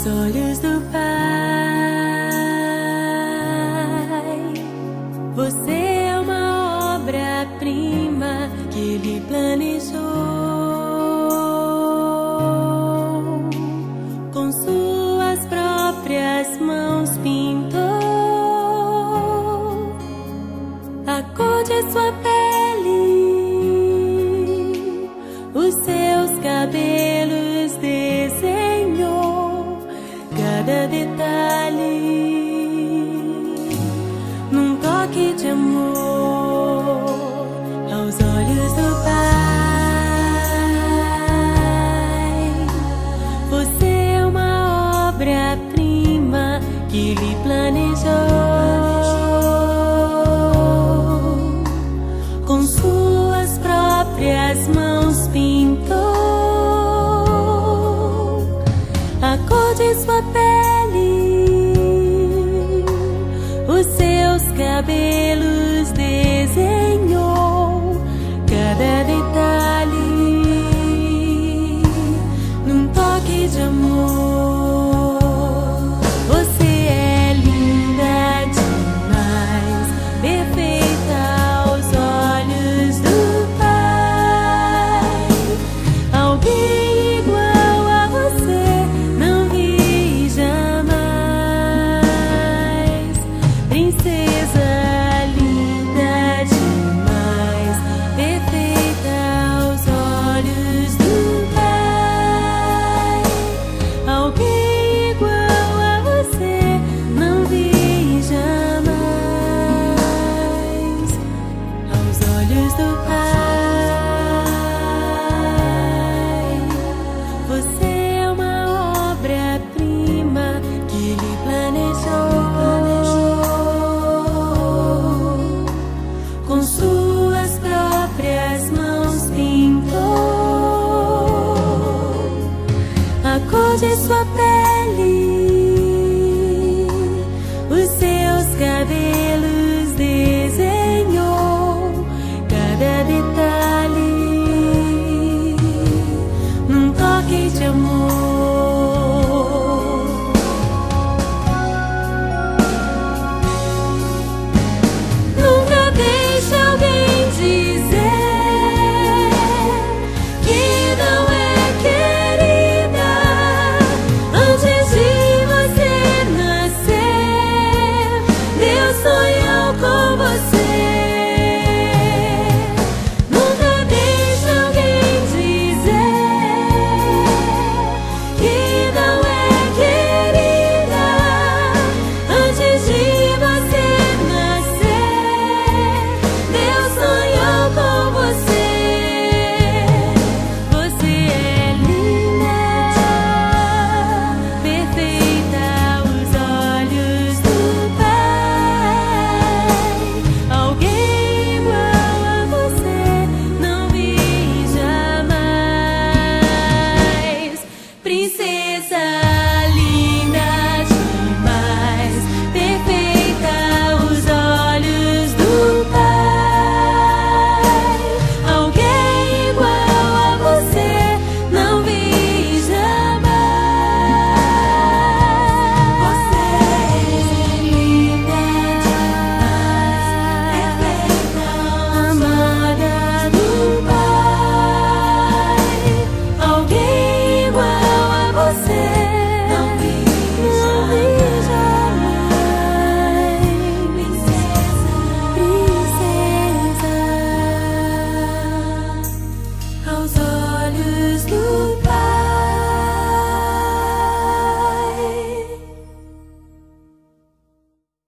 aos olhos do Pai. Você é uma obra-prima que Ele planejou. Com suas próprias mãos pintou a cor de sua pele, os seus cabelos desenhou, cada detalhe num toque de amor aos olhos do Pai. Você é uma obra-prima que Ele planejou. Com suas próprias mãos pintou a cor de sua pele, os seus cabelos desenhou, cada detalhe num toque de amor. Você é linda demais, perfeita aos olhos do Pai. Alguém igual a você não vi jamais. Princesa linda demais, perfeita aos olhos do Pai. Alguém igual a você não vi jamais. Aos olhos do Pai, você é uma obra-prima que Ele planejou. Com suas próprias mãos pintou a cor de sua pele,